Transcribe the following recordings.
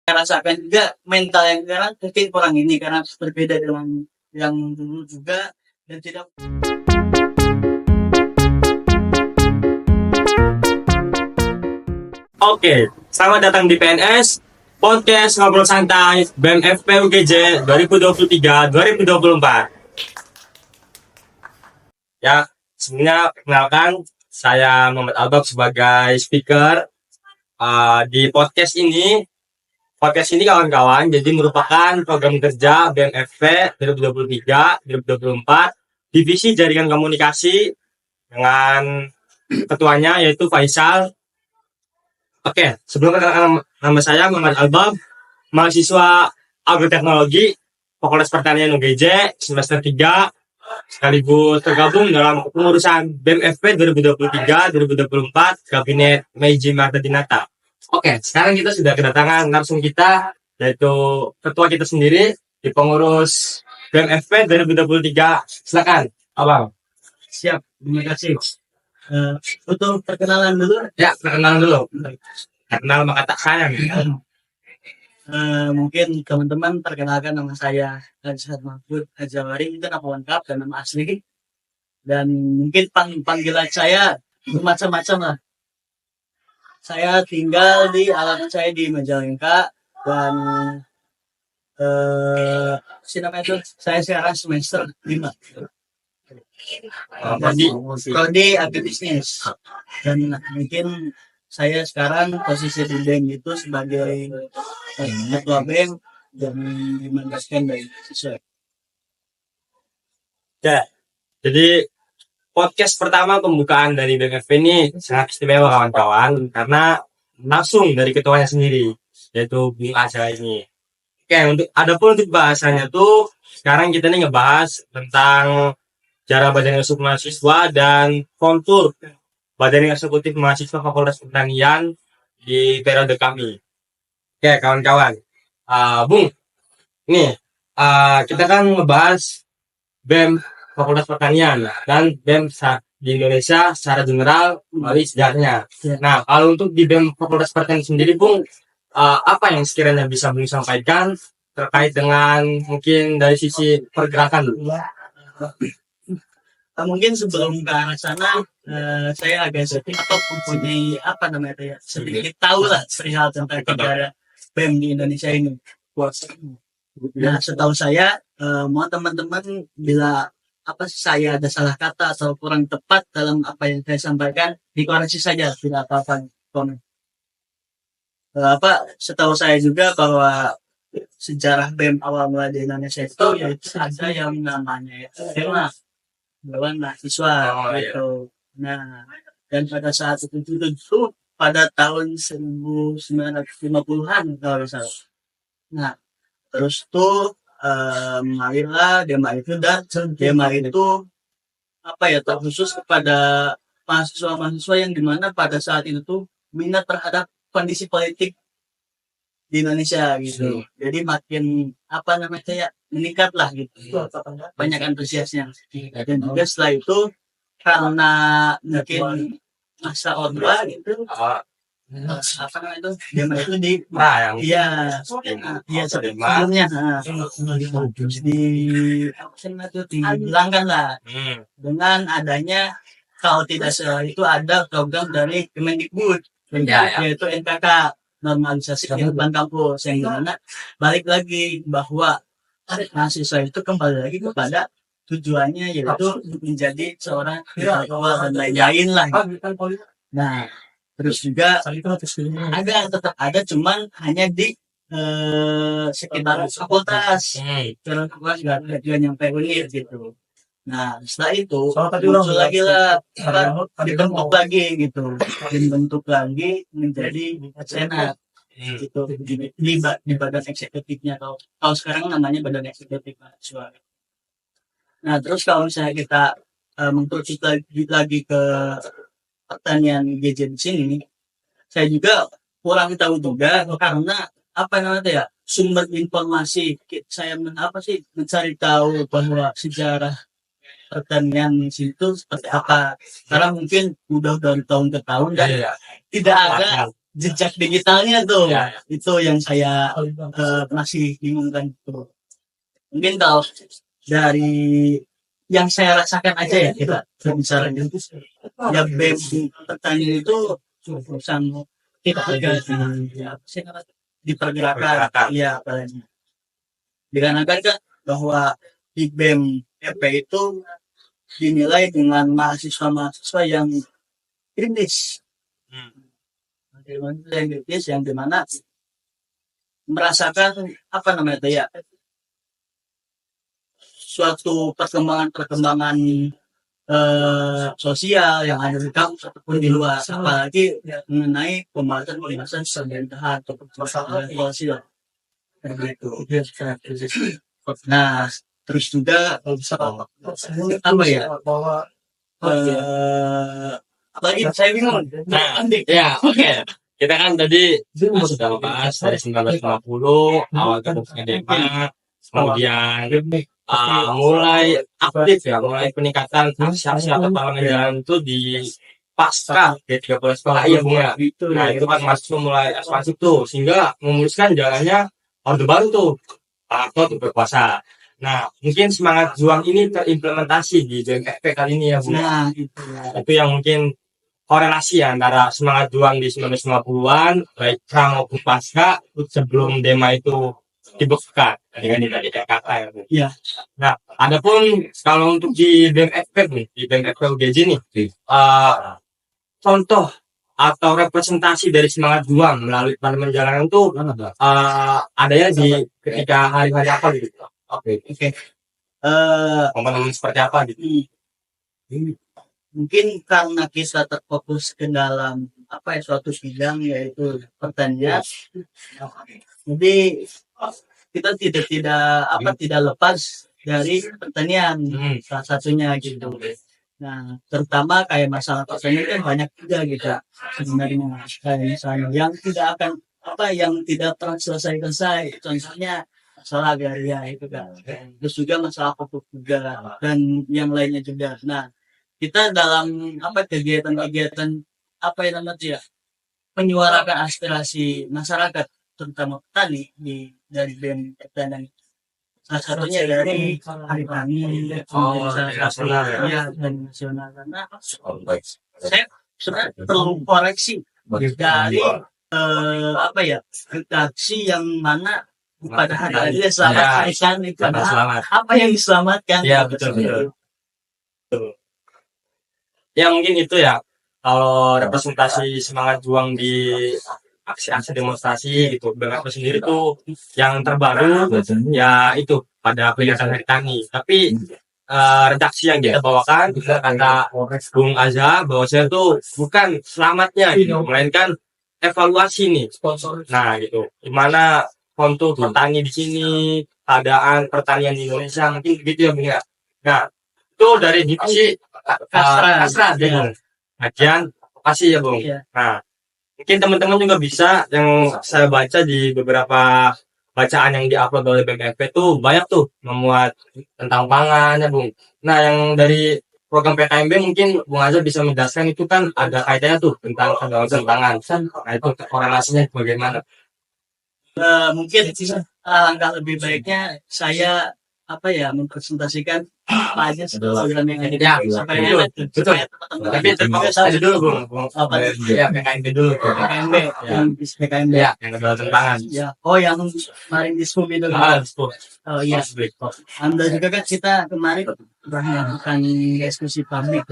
rasakan juga mental yang sekarang mungkin kurang ini karena berbeda dengan yang dulu juga dan tidak. Oke, selamat datang di PNS Podcast Ngobrol Santai BEM FP UGJ 2023-2024. Ya, sebelumnya perkenalkan saya Muhammad Albab sebagai speaker di podcast ini. Podcast ini kawan-kawan jadi merupakan program kerja BEM FP 2023-2024 Divisi Jaringan Komunikasi dengan ketuanya yaitu Faisal. Oke, sebelum perkenalkan nama saya Muhammad Albab, mahasiswa Agroteknologi Fakultas Pertanian UGJ semester 3, sekaligus tergabung dalam pengurusan BEM FP 2023-2024 Kabinet Meiji Marta Dinata. Oke, sekarang kita sudah kedatangan langsung kita, yaitu ketua kita sendiri di pengurus BEM FP 2023. Silakan, Abang. Siap, terima kasih. Untuk perkenalan dulu. Ya, perkenalan dulu. Kenal maka tak sayang. Mungkin teman-teman perkenalkan nama saya Hansad Mahfud Azawari, itu nama lengkap dan nama asli. Dan mungkin panggilan saya bermacam-macam lah. Saya tinggal di alamat saya di Majalengka dan saya sekarang semester 5. Prodi agribisnis. Dan mungkin saya sekarang posisi di BEM itu sebagai ketua BEM dan dimantaskan dari siswa. Ya, jadi podcast pertama pembukaan dari BEM FP ini sangat istimewa kawan-kawan karena langsung dari ketuanya sendiri, yaitu Bung Aja ini. Oke, untuk bahasanya tuh sekarang kita nih ngebahas tentang cara Badan Eksekutif Mahasiswa dan kontur Badan Eksekutif Mahasiswa Fakultas Pertanian di periode kami. Oke, kawan-kawan. Bung, nih kita kan ngebahas BEM Fakultas Pertanian dan BEM di Indonesia secara general melalui sejarahnya. Nah, kalau untuk di BEM Fakultas Pertanian sendiri, Bung, apa yang sekiranya bisa Bung sampaikan terkait dengan mungkin dari sisi pergerakan dulu? Mungkin sebelum ke arah sana, saya agak sedikit mempunyai sedikit tahu lah perihal tentang sejarah BEM di Indonesia ini. Nah, setahu saya, mau teman-teman bila saya ada salah kata atau kurang tepat dalam apa yang saya sampaikan, dikoreksi saja, tidak apa-apa komen. Setahu saya juga bahwa sejarah BEM awal mula di Indonesia itu yaitu ada yang namanya Dewan Mahasiswa gitu. Nah, dan pada saat itu pada tahun 1950-an kalau salah. Nah, terus tuh mengalirlah DEMA itu, dan DEMA itu terkhusus kepada mahasiswa-mahasiswa yang dimana pada saat itu tuh minat terhadap kondisi politik di Indonesia gitu. Jadi makin meningkat lah gitu. Banyak antusiasnya. Dan juga setelah itu karena mungkin masa Orde gitu. DEMA itu sebelumnya dihilangkan lah dengan adanya, kalau tidak salah itu ada program dari Kemendikbud yaitu NKK, normalisasi kehidupan kampus, yang dimana balik lagi bahwa mahasiswa itu kembali lagi kepada tujuannya, yaitu menjadi seorang intelektual dan lain-lain lah. Nah, terus juga tetap ada, cuman hanya di sekitar fakultas. Karena fakultas nggak nyampe unit gitu. Nah, setelah itu muncul lagi lah, dibentuk lagi menjadi senat gitu di badan eksekutifnya. Kalau sekarang namanya badan eksekutif mahasiswa. Nah, terus kalau misalnya kita mengkerucut lagi ke pertanian GJ di sini, saya juga kurang tahu juga karena sumber informasi saya mencari tahu bahwa sejarah pertanian di situ seperti apa, karena mungkin udah dari tahun ke tahun dan tidak ada jejak digitalnya tuh. Ya. Itu yang saya masih bingungkan tuh. Mungkin kalau dari yang saya rasakan aja ya kita bicara itu ya BEM pertanian itu urusan kita dipergerakan ya apalagi dikarenakan kan bahwa di BEM EP itu dinilai dengan mahasiswa-mahasiswa yang kritis yang dimana merasakan apa namanya itu ya suatu perkembangan sosial yang ada di kampus ataupun di luar, apalagi mengenai pembahasan pemerintahan atau permasalahan sosial begitu. Nah, terus juga apa ya? Apalagi saya bingung. Nah, ya oke. Kita kan tadi sudah membahas dari 1950 awal gabungnya DEMA, kemudian mulai aktif ya, mulai peningkatan aksi-aksi atau perlawanan jalan itu di pasca G30 sekolah ya Bung ya. Nah itu kan masuk mulai ekspansif tuh sehingga memuluskan jalannya Orde Baru tuh atau tuh berkuasa. Nah mungkin semangat juang ini terimplementasi di BMFP kali ini ya Bung. Nah itu yang mungkin korelasi antara semangat juang di 1950-an baik pra maupun pasca sebelum DEMA itu dibekukan dengan tadi kata ya Bu. Iya. Nah, adapun kalau untuk di BMFP nih, di BMFP UGJ nih, contoh atau representasi dari semangat juang melalui parlemen jalanan itu adanya di ketika hari-hari apa gitu. Oke. Momen seperti apa gitu. Mungkin karena kita terfokus ke dalam apa ya suatu bidang yaitu pertanian. Jadi kita tidak lepas dari pertanian salah satunya gitu. Nah, terutama kayak masalah pertanian kan banyak juga gitu sebenarnya kayak misalnya yang tidak pernah selesai. Contohnya masalah agraria itu kan. Terus juga masalah pupuk juga dan yang lainnya juga. Nah, kita dalam kegiatan-kegiatan ya menyuarakan aspirasi masyarakat terutama petani dari BEM dan salah satunya dari hari tani nasional ya dan nasional karena saya sebenarnya perlu koreksi dari redaksi yang mana pada hari ini selamatkan itu apa yang diselamatkan ya betul. Ya mungkin itu ya kalau representasi semangat juang di aksi-aksi demonstrasi gitu BMFP sendiri tuh yang terbaru ya itu pada peringatan Hari Tani tapi redaksi yang kita bawakan kata Bung Azza bahwa saya tuh bukan selamatnya gitu, melainkan evaluasi nih nah gitu gimana kontur petani di sini keadaan pertanian di Indonesia mungkin gitu ya Bung ya. Nah itu dari divisi Kasrat ya. Kajian kasih ya Bung. Nah mungkin teman-teman juga bisa yang saya baca di beberapa bacaan yang diupload oleh BMFP tuh banyak tuh memuat tentang pangan ya Bung. Nah yang dari program PKMB mungkin Bung Azza bisa menjelaskan itu kan ada kaitannya tuh tentang kedaulatan pangan. Nah itu korelasinya bagaimana? Mungkin langkah lebih baiknya saya mempresentasikan apa aja program yang ada supaya tapi terpakai saya dulu Bung ya PKMB dulu yang ya yang kedaulatan pangan ya yang kemarin diskusi dulu iya Anda juga kan kita kemarin pernah melakukan diskusi publik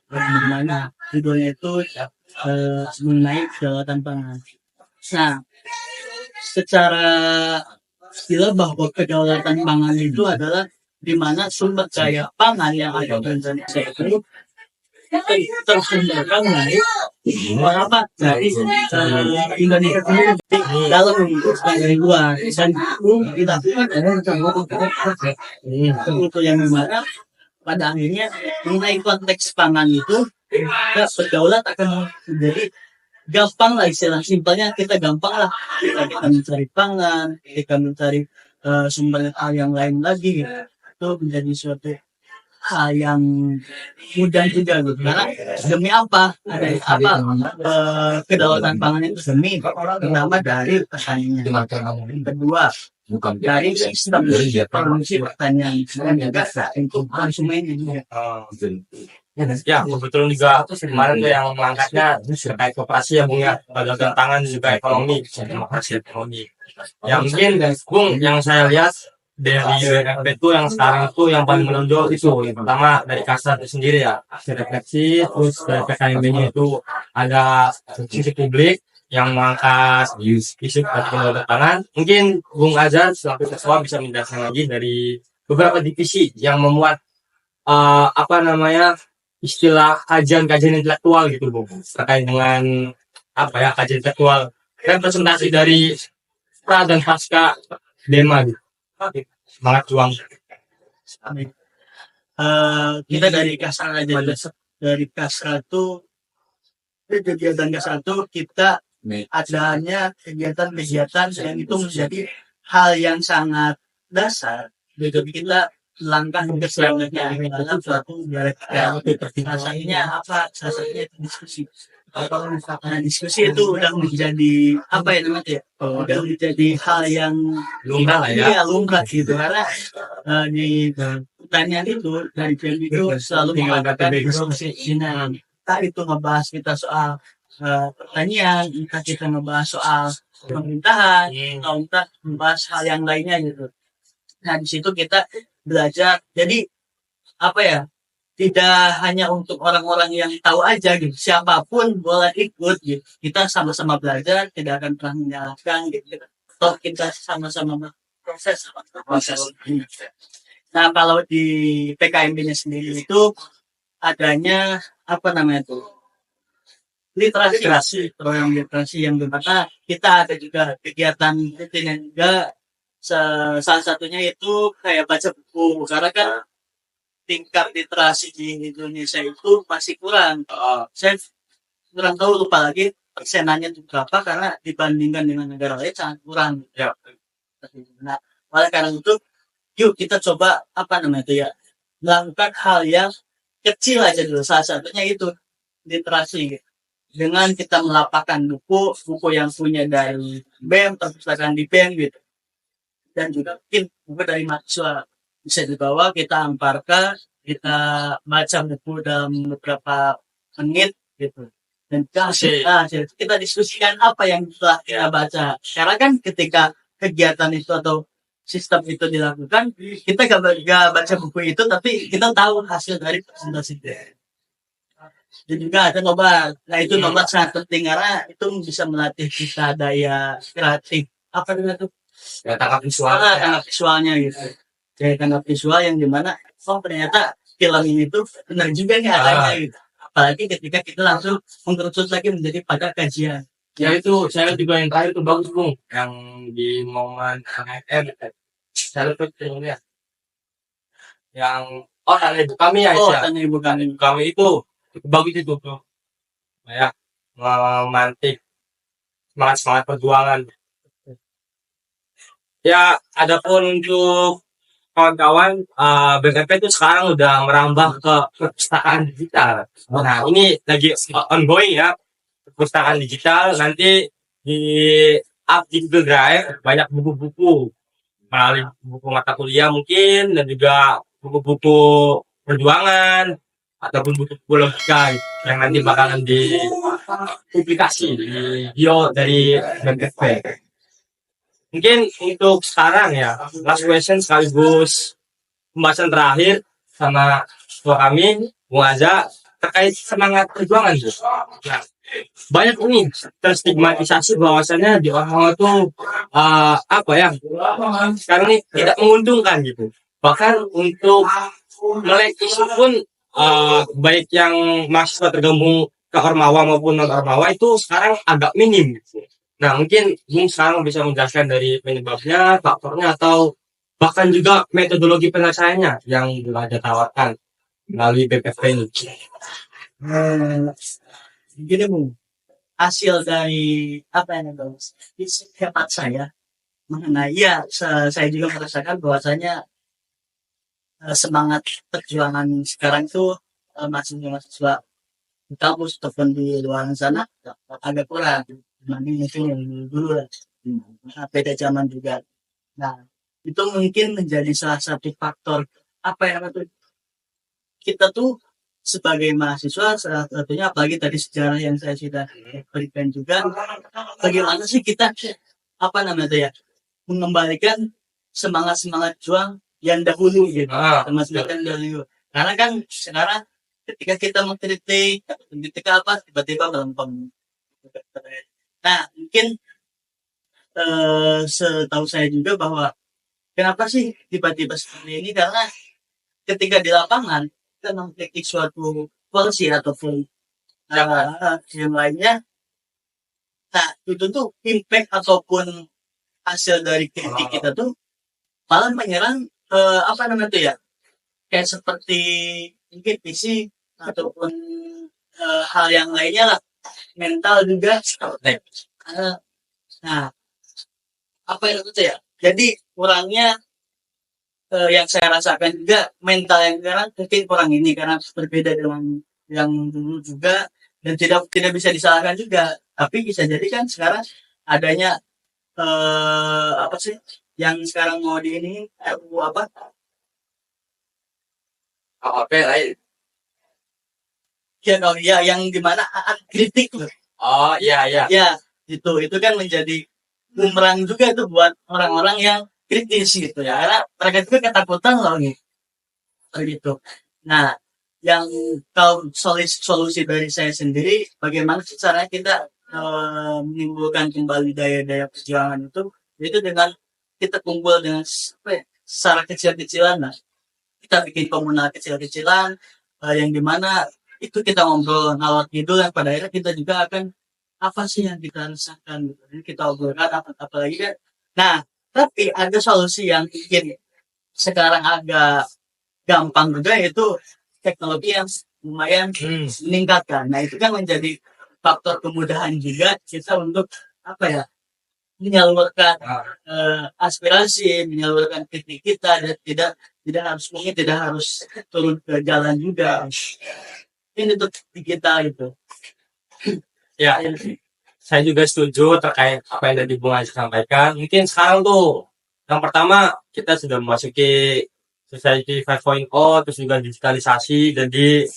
bagaimana judulnya itu mengenai kedaulatan pangan. Nah secara istilah bahwa kedaulatan pangan itu adalah di mana sumber daya pangan yang ada di Indonesia itu tersumberkan dari Indonesia sendiri dalam dari luar dan dilakukan itu yang dimana pada akhirnya mengenai konteks pangan itu berdaulat akan menjadi gampang lah istilah simpelnya kita gampang lah kita mencari pangan kita mencari sumber yang lain lagi itu menjadi suatu hal yang mudah juga gitu. Karena demi apa? Ada apa? Kedaulatan pangan itu demi pertama dari petaninya, kedua dari sistem produksi pertanian, dan juga untuk konsumennya juga. Ya, kebetulan juga kemarin tuh yang mengangkatnya terkait koperasi ya Bung ya, pedagang tangan juga ekonomi, demokrasi ekonomi. Ya mungkin Bung yang saya lihat dari UNFP itu yang sekarang itu yang paling menonjol itu yang pertama dari kasar itu sendiri ya, hasil refleksi, terus dari PKMB-nya itu ada sisi publik yang mengangkat isu kedaulatan pangan. Mungkin Bung Azhar selaku ketua bisa menjelaskan lagi dari beberapa divisi yang memuat apa namanya istilah kajian-kajian intelektual gitu Bung, terkait dengan apa ya kajian intelektual representasi dari pra dan pasca Dema gitu. Semangat juang. Kita dari kasar aja dulu. Dari kasar itu kegiatan kasar itu kita adanya kegiatan-kegiatan yang itu menjadi hal yang sangat dasar. Jadi kita langkah ke selanjutnya dalam suatu rasanya apa? Rasanya diskusi. Kalau misalkan diskusi itu udah menjadi apa ya namanya ya? Udah menjadi hal yang Lumrah lah ya. Iya, lumrah gitu karena di pertanyaan itu dari film itu selalu mengatakan diskusi ini. Entah itu ngebahas kita soal pertanian, entah kita ngebahas soal pemerintahan, atau entah membahas hal yang lainnya gitu. Nah di situ kita belajar. Jadi apa ya? Tidak hanya untuk orang-orang yang tahu aja gitu. Siapapun boleh ikut gitu. Kita sama-sama belajar, tidak akan pernah menyalahkan gitu. Toh kita sama-sama proses. Nah kalau di PKMB-nya sendiri itu adanya apa namanya itu literasi, program literasi yang dimana kita ada juga kegiatan rutin yang juga salah satunya itu kayak baca buku karena kan tingkat literasi di Indonesia itu masih kurang. Saya kurang tahu lupa lagi persenannya itu berapa karena dibandingkan dengan negara lain sangat kurang. Ya. Nah, oleh karena itu, yuk kita coba apa namanya itu ya melakukan hal yang kecil aja dulu. Salah satunya itu literasi. Dengan kita melapakkan buku yang punya dari BEM, perpustakaan di BEM gitu. Dan juga mungkin buku dari mahasiswa bisa dibawa kita amparkan, kita baca buku dalam beberapa menit gitu. Dan kita diskusikan apa yang telah kita baca. Karena kan ketika kegiatan itu atau sistem itu dilakukan, kita gak baca buku itu, tapi kita tahu hasil dari presentasi itu. Dan juga ada nobar. Nah itu nobar sangat penting karena itu bisa melatih kita daya kreatif. Apa namanya tuh? Ya, tangkap visual. Tangkap visualnya gitu. Kayak tangkap visual yang dimana, oh ternyata film ini tuh benar juga nih adanya gitu. Apalagi ketika kita langsung mengkerucut lagi menjadi pada kajian. Ya itu saya juga yang terakhir itu bagus Bung, yang di momen KKN saya lihat filmnya yang tanah ibu kami ya. Tanah ibu kami itu bagus itu tuh ya, memantik semangat perjuangan. Ya adapun untuk kawan-kawan BMP itu sekarang udah merambah ke perpustakaan digital. Nah ini lagi ongoing ya, perpustakaan digital. Nanti di up di Google Drive banyak buku-buku melalui buku mata kuliah mungkin, dan juga buku-buku perjuangan ataupun buku-buku logika yang nanti bakalan dipublikasi di bio dari BMP. Mungkin untuk sekarang ya, last question sekaligus pembahasan terakhir sama ketua kami, Bung Azhar, terkait semangat perjuangan itu. Nah, banyak ini terstigmatisasi bahwasannya di orang itu apa ya, sekarang ini tidak menguntungkan gitu. Bahkan untuk melek isu pun baik yang mahasiswa tergabung ke Ormawa maupun non Ormawa itu sekarang agak minim gitu. Nah mungkin Bung sekarang bisa menjelaskan dari penyebabnya, faktornya, atau bahkan juga metodologi penyelesaiannya yang telah ditawarkan melalui BPFP ini. Gini Bung, hasil dari apa yang bagus hemat saya mengenai saya juga merasakan bahwasanya semangat perjuangan sekarang tuh mahasiswa di kampus ataupun di luar sana agak kurang dibanding mungkin yang dulu lah. Beda zaman juga. Nah, itu mungkin menjadi salah satu faktor apa ya namanya tuh, kita tuh sebagai mahasiswa salah satunya apalagi tadi sejarah yang saya sudah berikan juga, bagaimana sih kita apa namanya tuh ya mengembalikan semangat juang yang dahulu gitu, semangat yang dahulu. Karena kan sekarang ketika kita mengkritik ketika apa tiba-tiba melempem. Nah mungkin setahu saya juga bahwa kenapa sih tiba-tiba seperti ini, karena ketika di lapangan kita mengkritik suatu polisi ataupun yang lainnya, nah itu tuh impact ataupun hasil dari kritik kita tuh malah menyerang apa namanya tuh ya, kayak seperti mungkin fisik ataupun hal yang lainnya lah, mental juga. Nah apa itu ya, jadi kurangnya yang saya rasakan juga mental yang sekarang mungkin kurang ini karena berbeda dengan yang dulu juga, dan tidak bisa disalahkan juga, tapi bisa jadi kan sekarang adanya apa sih yang sekarang mau di ini apa lain. ya kalau ya yang dimana kritik loh. Oh iya Ya itu kan menjadi bumerang juga itu buat orang-orang yang kritis gitu ya, karena mereka juga ketakutan loh gitu. Nah yang kalau solusi dari saya sendiri, bagaimana sih caranya kita menimbulkan kembali daya-daya perjuangan itu dengan kita kumpul dengan secara kecil-kecilan lah, kita bikin komunal kecil-kecilan yang dimana itu kita ngobrol ngalor ngidul, yang pada akhirnya kita juga akan apa sih yang kita rasakan gitu. Jadi kita obrolkan apalagi kan. Nah tapi ada solusi yang mungkin sekarang agak gampang juga, yaitu teknologi yang lumayan meningkatkan. Nah itu kan menjadi faktor kemudahan juga kita untuk apa ya menyalurkan aspirasi, menyalurkan kritik kita, dan tidak harus turun ke jalan juga. Ini untuk kita gitu. Ya, saya juga setuju terkait apa yang tadi Bung Aziz sampaikan. Mungkin sekarang tuh yang pertama kita sudah memasuki society 5.0, terus juga digitalisasi, jadi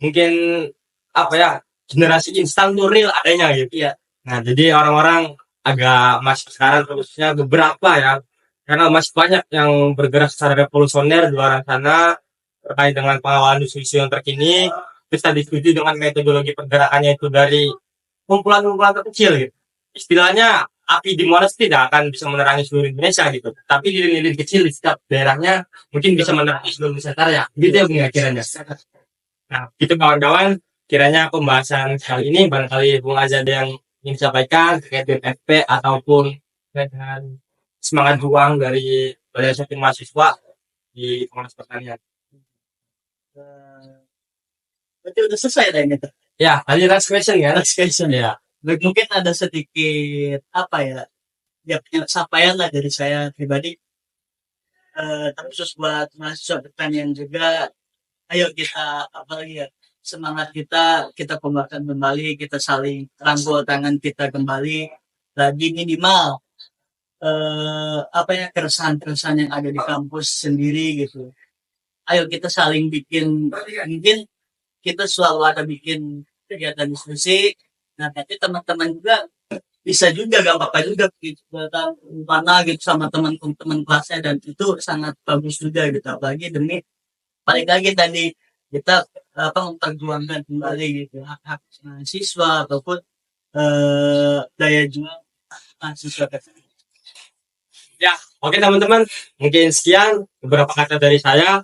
mungkin apa ya generasi instan tuh real adanya gitu ya. Nah jadi orang-orang agak masih sekarang khususnya beberapa ya, karena masih banyak yang bergerak secara revolusioner di luar sana terkait dengan pengawalan isu-isu yang terkini. Bisa disetujui dengan metodologi pergerakannya itu dari kumpulan-kumpulan terkecil gitu. Istilahnya api di Monas tidak akan bisa menerangi seluruh Indonesia gitu, tapi lilin-lilin kecil di setiap daerahnya mungkin bisa menerangi seluruh Nusantara, gitu ya Bung ya kiranya. Nah gitu kawan-kawan, kiranya pembahasan kali ini barangkali Bung Aziz ada yang ingin disampaikan terkait dengan FP ataupun dengan semangat juang dari organisasi mahasiswa di Fakultas Pertanian. Berarti udah selesai deh gitu. Ya, tadi last question ya. Last question ya. Mungkin ada sedikit apa ya pencapaian lah dari saya pribadi. Khusus buat mahasiswa pertanian juga. Ayo kita apalagi ya semangat kita kembangkan kembali, kita saling rangkul tangan kita kembali. Lagi minimal apa ya keresahan-keresahan yang ada di kampus sendiri gitu. Ayo kita saling bikin, mungkin kita selalu ada bikin kegiatan diskusi. Nah nanti teman-teman juga bisa juga gak apa-apa juga gitu datang mana gitu sama teman-teman kelasnya, dan itu sangat bagus juga gitu, apalagi demi balik lagi tadi kita apa memperjuangkan kembali gitu hak-hak mahasiswa ataupun daya juang mahasiswa. Ya, oke teman-teman, mungkin sekian beberapa kata dari saya.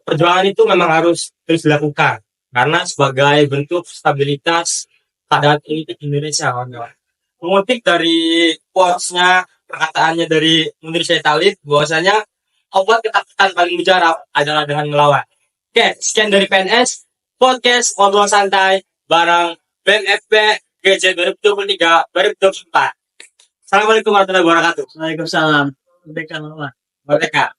Perjuangan itu memang harus terus dilakukan karena sebagai bentuk stabilitas keadaan politik Indonesia, kawan-kawan. Mengutip dari quotes-nya, perkataannya dari Munir Syed Khalid, bahwasanya obat ketakutan paling mujarab adalah dengan melawan. Oke, sekian dari PNS Podcast Ngobrol Santai bareng BMFP GJ 2023-2024. Assalamualaikum warahmatullahi wabarakatuh. Waalaikumsalam. Merdeka. Merdeka.